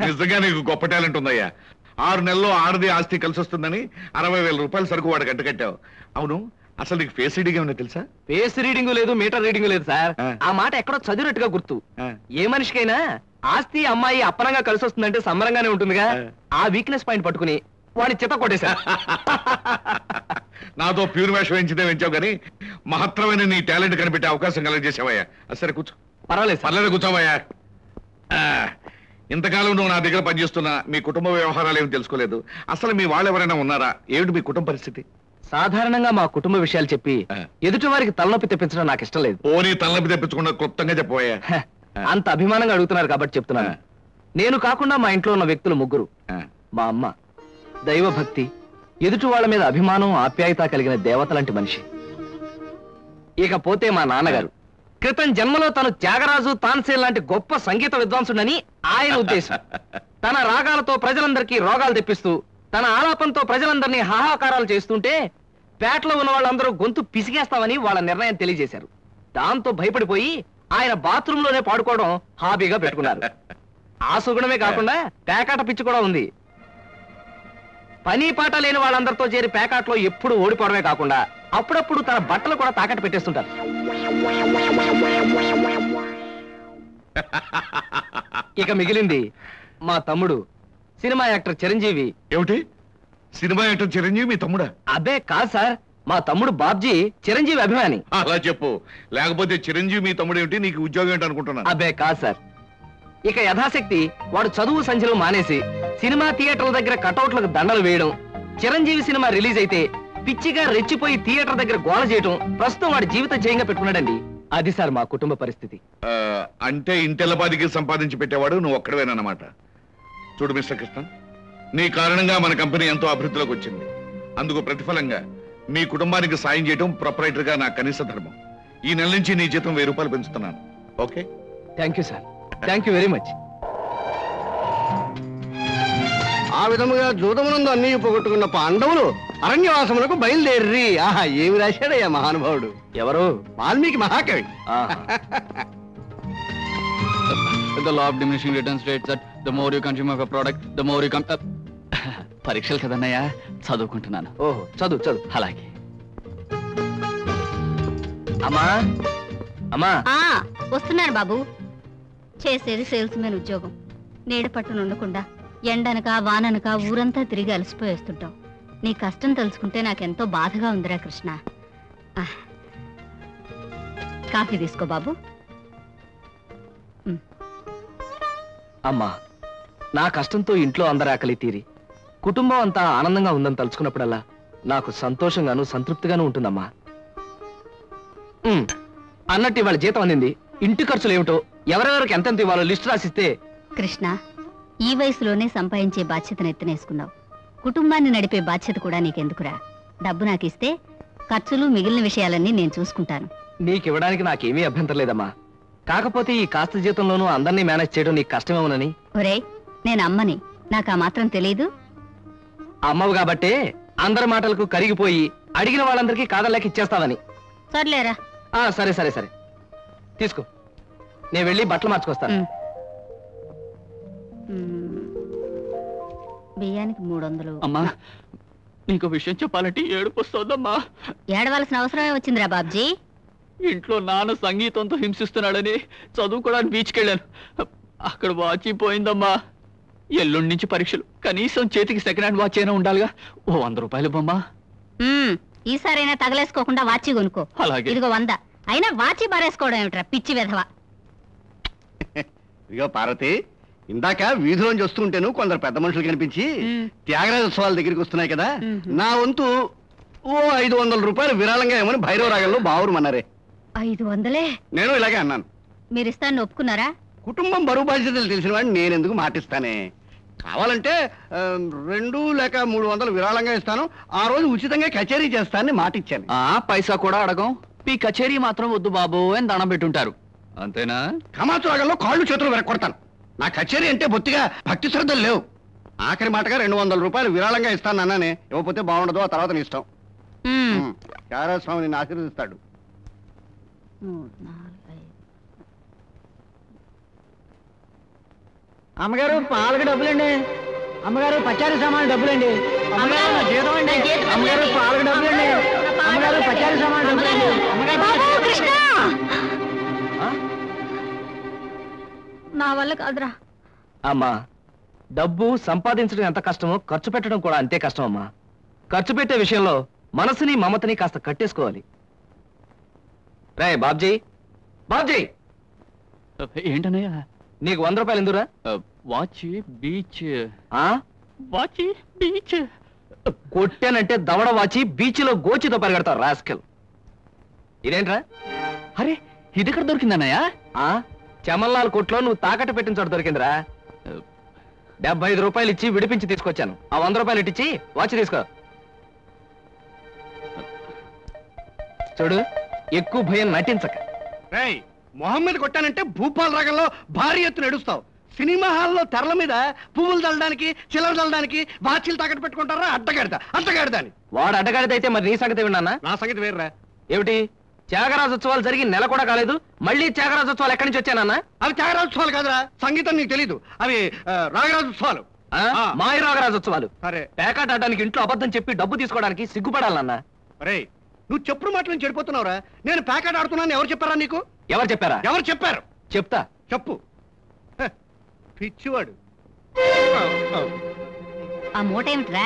నిజంగా నీకు గొప్ప టాలెంట్ ఉందయ్యా. 6 నెలల్లో ఆడది ఆస్తి కలిసి వస్తుందని 60,000 రూపాయల సరుకు వాడికి కట్టావు. అవును, అసలు నీకు ఫేస్ రీడింగ్ ఏమన్నా తెలుసా? ఫేస్ రీడింగ్ లేదు, మీటర్ రీడింగ్ లేదు సార్. ఆ మాట ఎక్కడో చదివినట్టుగా గుర్తు. ఏ మనిషికైనా ఆస్తి అమ్మాయి అప్పనంగా కలిసి వస్తుందంటే సంబరంగానే ఉంటుందిగా. ఆ వీక్నెస్ పాయింట్ పట్టుకుని వాడిని చిత్త కొట్టేశా. నాతో ప్యూర్ వేషం వేయించావు కానీ మహత్తరమైన నీ టాలెంట్ కనిపెట్టే అవకాశం కలగజేసావయ్యా. సరే కూర్చో. పర్వాలేదు కూర్చోవయ్యా. ఇంతకాలం నువ్వు నా దగ్గర పనిచేస్తున్నా మీ కుటుంబ వ్యవహారాలు ఏమి తెలుసుకోలేదు. అసలు మీ వాళ్ళు ఎవరైనా ఉన్నారా? ఏమిటి మీ కుటుంబ పరిస్థితి? సాధారణంగా మా కుటుంబ విషయాలు చెప్పి ఎదుటి వారికి తలనొప్పి తెప్పించడం నాకు ఇష్టం లేదు. పోనీ తలనొప్పి తెప్పించకుండా క్లుప్తంగా చెప్పబోయా. అంత అభిమానంగా అడుగుతున్నారు కాబట్టి చెప్తున్నాను. నేను కాకుండా మా ఇంట్లో ఉన్న వ్యక్తులు 3. మా అమ్మ దైవభక్తి, ఎదుటి వాళ్ళ మీద అభిమానం, ఆప్యాయత కలిగిన దేవత లాంటి మనిషి. ఇకపోతే మా నాన్నగారు క్రితం జన్మలో తను త్యాగరాజు, తాన్సేన్ లాంటి గొప్ప సంగీత విద్వాంసుడని ఆయన ఉద్దేశం. తన రాగాలతో ప్రజలందరికీ రోగాలు తెప్పిస్తూ, తన ఆలాపంతో ప్రజలందరినీ హాహాకారాలు చేస్తుంటే పేటలో ఉన్న వాళ్ళందరూ గొంతు పిసిగేస్తామని వాళ్ళ నిర్ణయం తెలియజేశారు. దాంతో భయపడిపోయి ఆయన బాత్రూమ్ లోనే పాడుకోవడం హాబీగా పెట్టుకున్నారు. ఆ సుగుణమే కాకుండా పేకాట పిచ్చి కూడా ఉంది. పని పాట లేని వాళ్ళందరితో చేరి పేకాట్లో ఎప్పుడు ఓడిపోవడమే కాకుండా అప్పుడప్పుడు తన బట్టలు కూడా తాకట్టు పెట్టేస్తుంటారు. ఇక మిగిలింది మా తమ్ముడు సినిమా యాక్టర్ చిరంజీవి. ఏమిటి, సినిమా యాక్టర్ చిరంజీవి మీ తమ్ముడా? అబ్బే కాదు సార్, మా తమ్ముడు బాబ్జీ చిరంజీవి అభిమాని. అలా చెప్పు, లేకపోతే చిరంజీవి మీ తమ్ముడు ఏమిటి, నీకు ఉద్యోగం ఏంటి అనుకుంటున్నాను. అబ్బే కాదు సార్, ఇక యథాశక్తి వాడు చదువు సంచలు మానేసి సినిమా థియేటర్ల దగ్గర కటౌట్లకు దండలు వేయడం, చిరంజీవి సినిమా రిలీజ్ అయితే పిచ్చిగా రెచ్చిపోయి థియేటర్ దగ్గర గోల చేయడం ప్రస్తుతం వాడి జీవిత జయంగా పెట్టుకున్నాడండి. అది సార్ మా కుటుంబ పరిస్థితి. అంటే ఇంటెల్లపాదికి సంపాదించి పెట్టేవాడు నువ్వు ఒక్కడవేనన్నమాట. చూడు మిస్టర్ కృష్ణ, నీ కారణంగా మన కంపెనీ ఎంతో అభివృద్ధిలోకి వచ్చింది. అందుకు ప్రతిఫలంగా మీ కుటుంబానికి సాయం చేయడం ప్రొపరైటర్ గా నా కనీస ధర్మం. ఈ నెల నుంచి నీ జీతం 1000 రూపాయలు పెంచుతున్నాను. Okay? Thank you sir, thank you very much. ఆ విధముగా జూదమునందు అన్ని పోగొట్టుకున్న పాండవులు అరణ్యవాసములకు బయలుదేర్రి. ఆహా, ఏమి రాశాడయ్యా మహానుభావుడు. ఎవరు? వాల్మీకి మహాకవి. The law of diminishing returns states that the more you consume of a product, the more you పరీక్షలు కదన్నయ్యా, చదువుకుంటున్నాను. ఓహో, చదువు. అలాగే. అమ్మా అమ్మా. వస్తున్నాను బాబు. చేసేది సేల్స్ మెన్ ఉద్యోగం. నీడ పట్టున ఉండకుండా ఎండనక వాననక ఊరంతా తిరిగి అలసిపోయేస్తుంటాం. నీ కష్టం తెలుసుకుంటే నాకెంతో బాధగా ఉందిరా కృష్ణ. కాఫీ తీసుకో బాబు. అమ్మా, నా కష్టంతో ఇంట్లో అందరి ఆకలి తీరి కుటుంబం అంతా ఆనందంగా ఉందని తలుచుకున్నప్పుడల్లా నాకు సంతోషంగాను సంతృప్తిగాను ఉంటుందమ్మా. అన్నట్టు ఇవాళ జీతం అందింది. ఇంటి ఖర్చులు ఏమిటో, ఎవరెవరికి ఎంతెంత ఇవ్వాలో లిస్టు రాసిస్తే. కృష్ణ, ఈ వయసులోనే సంపాదించే బాధ్యతను ఎత్తునేసుకున్నావు. కుటుంబాన్ని నడిపే బాధ్యత కూడా నీకెందుకురా? డబ్బు నాకు ఇస్తే ఖర్చులు మిగిలిన విషయాలన్నీ నేను చూసుకుంటాను. నీకివ్వడానికి నాకేమీ అభ్యంతరం లేదమ్మా. కాకపోతే ఈ కాస్త జీతంలోనూ అందరినీ మేనేజ్ చేయడం నీకు కష్టమేమోనని. ఒరే, నేను అమ్మని, నాకు ఆ మాత్రం తెలీదు? అమ్మవు కాబట్టే అందరి మాటలకు కరిగిపోయి అడిగిన వాళ్ళందరికీ కాదలేక ఇచ్చేస్తావని. సర్లేరా. సరే సరే సరే, తీసుకో. నేను వెళ్ళి బట్టలు మార్చుకొస్తాను. బియ్యానికి 300. అమ్మా, నీకు విషయం చెప్పాలంటే ఏడుపు వస్తుందమ్మా. ఏడవలసిన అవసరమే వచ్చిందిరా బాబ్జీ. ఇంట్లో నాన్న సంగీతంతో హింసిస్తున్నాడని చదువుకోవడానికి బీచ్కి వెళ్ళాను. అక్కడ వాచ్ పోయిందమ్మా. ఎల్లుండి నుంచి పరీక్షలు. కనీసం చేతికి సెకండ్ హ్యాండ్ వాచ్ అయినా ఉండాలిగా. ఓ 100 రూపాయలు బొమ్మా. ఈసారైనా తగలేసుకోకుండా వాచి కొనుక్కో. అలాగే. ఇదిగో 100. అయినా వాచి బారేసుకోవడం ఏమిట్రా పిచ్చి వెధవ. ఇదిగో పార్వతి, ఇందాక వీధిలోంచి వస్తుంటేను కొందరు పెద్ద మనుషులు కనిపించి త్యాగరాజోత్సవాల దగ్గరికి వస్తున్నాయి కదా, నా వంతు ఓ 500 రూపాయలు విరాళంగా ఏమని భైరవ రాగంలో బావురమన్నారే. 500? నేను ఇలాగే అన్నాను. మీరిస్తాను ఒప్పుకున్నారా? కుటుంబం బరువు బాధ్యతలు తెలిసిన వాడిని నేనెందుకు మాటిస్తానే. కావాలంటే 2 లేక 300 విరాళంగా ఇస్తాను. ఆ రోజు ఉచితంగా కచేరీ చేస్తానని మాటిచ్చాను. పైసా కూడా అడగం. మీ కచేరీ మాత్రం వద్దు బాబు అని దండం పెట్టుంటారు. అంతేనా? కమాతు రాగంలో కాళ్ళు చేతులు వెరకొడతాను. నా కచేరీ అంటే బొత్తిగా భక్తి శ్రద్ధలు లేవు. ఆఖరి మాటగా 200 రూపాయలు విరాళంగా ఇస్తాను అన్నానే. ఇవ్వకపోతే బాగుండదు, ఆ తర్వాత నీ ఇష్టం. త్యాగరాజ స్వామి నిన్ను ఆశీర్వదిస్తాడు. అమ్మగారు పాలకు డబ్బులండి. అమ్మగారు పచారీ సామాన్ డబ్బులండి. అమ్మగారు నా జీతం అండి. అమ్మగారు పాలకు డబ్బులండి. అమ్మగారు పచారీ సామాన్ డబ్బులండి. నా వల్ల కాదురా. అమ్మా, డబ్బు సంపాదించడం ఎంత కష్టమో ఖర్చు పెట్టడం కూడా అంతే కష్టం అమ్మా. ఖర్చు పెట్టే విషయంలో మనసుని మమతని కాస్త కట్టేసుకోవాలి. రే బాబ్జీ, బాబ్జీ, ఏంటన్నయ్య? నీకు 100 రూపాయలు ఎందురా? Watch beach. ఆ? వాచ్ బీచ్ కొట్టానంటే దవడ వాచి బీచ్లో గోచితో పరిగెడతావు రాస్కెల్. ఇదేంట్రా? అరే ఇది ఎక్కడ దొరికిందన్నయ్య? ఆ చమల్లాల్ కొట్లో నువ్వు తాకట్టు పెట్టిన చోట దొరికిందిరా. 75 రూపాయలు ఇచ్చి విడిపించి తీసుకొచ్చాను. ఆ 100 రూపాయలు ఇట్టించి వాచ్ తీసుకో. చూడు, ఎక్కువ భయం నటించక. రేయ్, మొహమ్మద్ కొట్టానంటే భూపాల్ రాగంలో భారీ ఎత్తున ఎడుస్తావు. సినిమా హాల్లో తెరల మీద పువ్వులు చల్లడానికి, చిల్లర చల్లడానికి వాచీలు తాకట్టు పెట్టుకుంటారా? అడ్డగాడిదా అని. వాడు అడ్డగాడిదైతే మరి నీ సంగతి విన్నానా? నా సంగతి వేర్రా. ఏమిటి, త్యాగరాజోత్సవాలు జరిగి నెల కూడా కాలేదు, మళ్ళీ త్యాగరాజోత్సవాలు ఎక్కడి నుంచి వచ్చానన్నా? అవి త్యాగరాజోత్సవాలు కాదురా, సంగీతం నీకు తెలీదు. అవి రాగరాజోత్సవాలు. మాయ రాగరాజోత్సవాలు. సరే, పేకాట ఆడడానికి ఇంట్లో అబద్ధం చెప్పి డబ్బు తీసుకోవడానికి సిగ్గుపడాలన్నా. రే, నువ్వు చెప్పుడు మాటలను చెడిపోతున్నావురా. నేను ప్యాకెట్ ఆడుతున్నాను ఎవరు చెప్పారా నీకు? ఎవరు చెప్పారా? ఎవరు చెప్పారు? చెప్తా. చెప్పు. హ, పిచ్చివాడు. ఆ మూట ఏమిట్రా?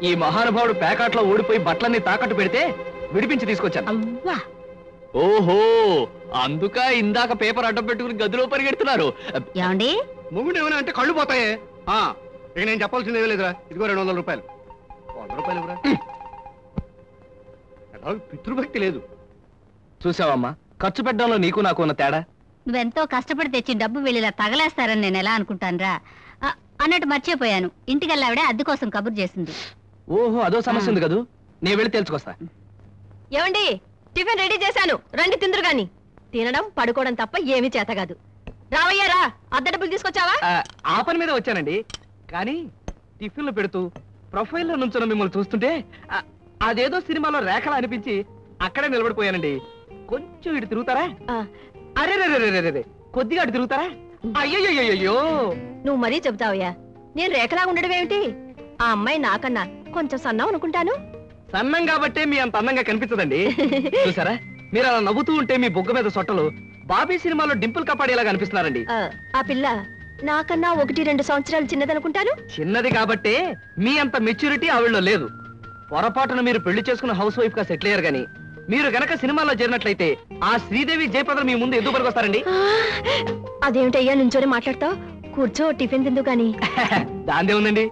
ఈ మహానుభావుడు పేకాట్లో ఓడిపోయి బట్టలన్నీ తాకట్టు పెడితే విడిపించి తీసుకొచ్చాను. అవ్వా, ఓహో, అందుక ఇందాక పేపర్ అడ్డం పెట్టుకుని గదిలో పరిగెడుతున్నారు. ఏమండి? మొగుడు ఏమైనా అంటే కళ్ళు పోతాయే. ఇక నేను చెప్పాల్సింది ఏమీ లేదురా. ఇదిగో 200 రూపాయలు. 100 రూపాయలు ఇవ్వరా. పితృభక్తి లేదు. చూసావమ్మా, ఖర్చు పెట్టడంలో నీకు నాకు ఉన్న తేడా. నువ్వెంతో కష్టపడి తెచ్చి డబ్బు వెళ్ళిలా తగలేస్తారని నేను ఎలా అనుకుంటానురా. అన్నట్టు మర్చిపోయాను, ఇంటికెళ్ళావిడే అద్దె కోసం కబురు చేసింది. ఓహో, అదో సమస్య ఉంది కదూ. నేను వెళ్ళి తెలుసుకొస్తా. ఏమండి, టిఫిన్ రెడీ చేశాను, రండి తిందురు గాని. తినడం పడుకోవడం తప్ప ఏమీ చేత కాదు. రావయ్యారా, అద్దె డబ్బులు తీసుకొచ్చావా? ఆ పని మీద వచ్చానండి. కానీ టిఫిన్లు పెడుతూ ప్రొఫైల్లో నుంచున్న మిమ్మల్ని చూస్తుంటే అదేదో సినిమాలో రేఖలా అనిపించి అక్కడే నిలబడిపోయానండి. కొంచెం ఇటు తిరుగుతారా? అరే రే, కొద్దిగా అటు తిరుగుతారా? అయ్యో, నువ్వు మరీ చెబుతావయ్యా. నేను రేఖలాగా ఉండడం ఏమిటి? ఆ అమ్మాయి నాకన్నా కొంచెం సన్నం అనుకుంటాను. సన్నం కాబట్టే మీ అంత అందంగా కనిపించదండి. చూసారా, మీరు అలా నవ్వుతూ ఉంటే మీ బొగ్గ మీద సొట్టలు బాబీ సినిమాలో డింపుల్ కపాడేలా కనిపిస్తున్నారండి. ఆ పిల్ల నాకన్నా 1-2 సంవత్సరాలు చిన్నదనుకుంటాను. చిన్నది కాబట్టే మీ అంత మెచ్యూరిటీ ఆవిడలో లేదు. పొరపాటున మీరు పెళ్లి చేసుకున్న హౌస్ వైఫ్ గా సెటిల్ అయ్యారు గాని మీరు గనక సినిమాలో చేరినట్లయితే ఆ శ్రీదేవి జయప్రద మీ ముందు ఎందుకు పనికొస్తారండి? అదేమిటయ్యా నుంచోనే మాట్లాడతావు? కూర్చో, టిఫిన్ తిందు గాని. దాందే ఉందండి.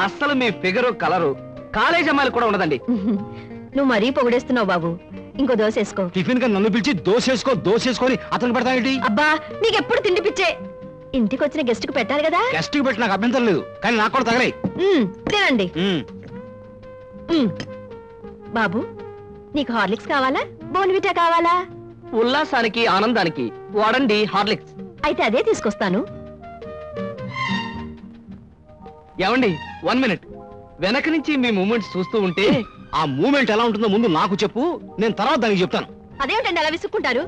అస్సలు మీ ఫిగరు కలరు కాలేజ్ అమ్మాయిలు కూడా ఉండదండి. నువ్వు మరీ పొగిడేస్తున్నావు బాబు. ఇంకో దోశ వేసుకో. టిఫిన్ గా నన్ను పిలిచి దోసేసుకొని అతను పెడతానండి. అబ్బా, నీకెప్పుడు తిండి పిచ్చే. ఇంటికి వచ్చిన గెస్ట్ కు పెట్టాలి కదా. గెస్ట్ కి పెట్టి నాకు అభ్యంతరం లేదు, కానీ నాకు కూడా తగలే. తినండి. బాబు, నీకు హార్లిక్స్ కావాలా, బోన్విటా కావాలా? ఉల్లాసానికి ఆనందానికి వాడండి హార్లిక్స్. అయితే అదే తీసుకొస్తాను. ఏమండి, 1 మినిట్. వెనక నుంచి మీ మూమెంట్స్ చూస్తూ ఉంటే ఆ మూమెంట్ ఎలా ఉంటుందో ముందు నాకు చెప్పు, నేను తర్వాత దానికి చెప్తాను. అదేమిటండి అలా విసుక్కుంటారు?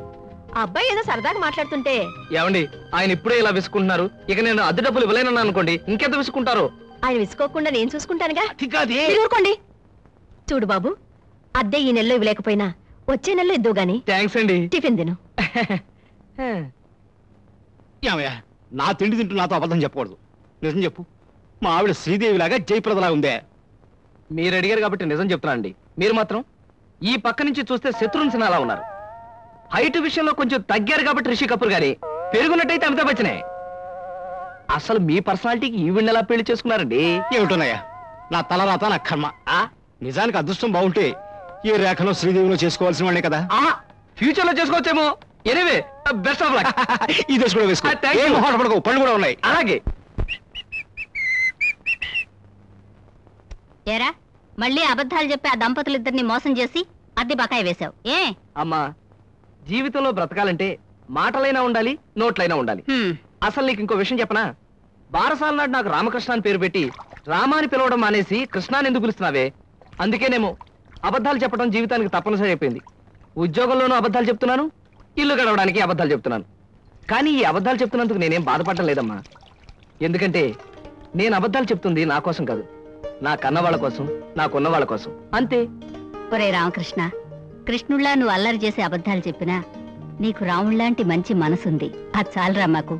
ఆ అబ్బాయి ఏదో సరదాగా మాట్లాడుతుంటే. ఏమండి, ఆయన ఇప్పుడే ఇలా విసుకుంటున్నారు. ఇక నేను అద్దె డబ్బులు ఇవ్వలేనన్నా అనుకోండి, ఇంకెంత విసుకుంటారు? ఆయన విసుకోకుండా నేను చూసుకుంటానుగా. కాదే. మీరు ఊరుకోండి. చూడు బాబు, అద్దె ఈ నెలలో ఇవ్వలేకపోయినా వచ్చే నెలలో ఇద్దు గాని. థ్యాంక్స్ అండి. టిఫిన్ తిను. ఏమయ్యా, నా తిండి తింటూ నాతో అబద్ధం చెప్పకూడదు. నిజం చెప్పు, మా ఆవిడ శ్రీదేవిలాగా జయప్రదలా ఉందే? మీరు అడిగారు కాబట్టి నిజం చెప్తున్నానండి. మీరు మాత్రం ఈ పక్క నుంచి చూస్తే శత్రుఘ్న సిన్హా అలా ఉన్నారు. హైట్ విషయంలో కొంచెం తగ్గారు కాబట్టి రిషి కపూర్ గారి, పెరుగున్నట్టయితే అమితాబ్ బచ్చనే. అసలు మీ పర్సనాలిటీకి ఈవిడ్ని ఎలా పెళ్లి చేసుకున్నారండి? ఏమిటోనయ్యా, నా తలరాత నా కర్మ. నిజానికి అదృష్టం బాగుంటే ఈ రేఖలో శ్రీదేవిలో చేసుకోవాల్సిన వాళ్ళే కదా. ఫ్యూచర్ లో చేసుకోవచ్చేమో. Anyway, best of luck. ఈ దశ కూడా వేసుకో. ఏం మొహాట పడకు, పళ్ళు కూడా ఉన్నాయి. అలాగే. ఏరా, మళ్ళీ అబద్ధాలు చెప్పి ఆ దంపతులిద్దరిని మోసం చేసి అద్దె బకాయి వేశావు ఏ? అమ్మా, జీవితంలో బ్రతకాలంటే మాటలైనా ఉండాలి, నోట్లైనా ఉండాలి. అసలు నీకు ఇంకో విషయం చెప్పనా? బారసాల నాడు నాకు రామకృష్ణ అని పేరు పెట్టి రామాని పిలవడం మానేసి కృష్ణాని ఎందుకు పిలుస్తున్నావే? అందుకేనేమో అబద్ధాలు చెప్పడం జీవితానికి తప్పనిసరి అయిపోయింది. ఉద్యోగంలోనూ అబద్ధాలు చెప్తున్నాను, ఇల్లు గడవడానికి అబద్ధాలు చెప్తున్నాను. కానీ ఈ అబద్ధాలు చెప్తున్నందుకు నేనేం బాధపడటం లేదమ్మా. ఎందుకంటే నేను అబద్ధాలు చెప్తుంది నా కోసం కాదు, నా కన్న వాళ్ళ కోసం, నాకున్న వాళ్ళ కోసం, అంతే. ఒరే రామకృష్ణ, కృష్ణుళ్ళ నువ్వు అల్లరి చేసే అబద్ధాలు చెప్పినా నీకు రాముళ్లాంటి మంచి మనసుంది. అది చాలరా మాకు.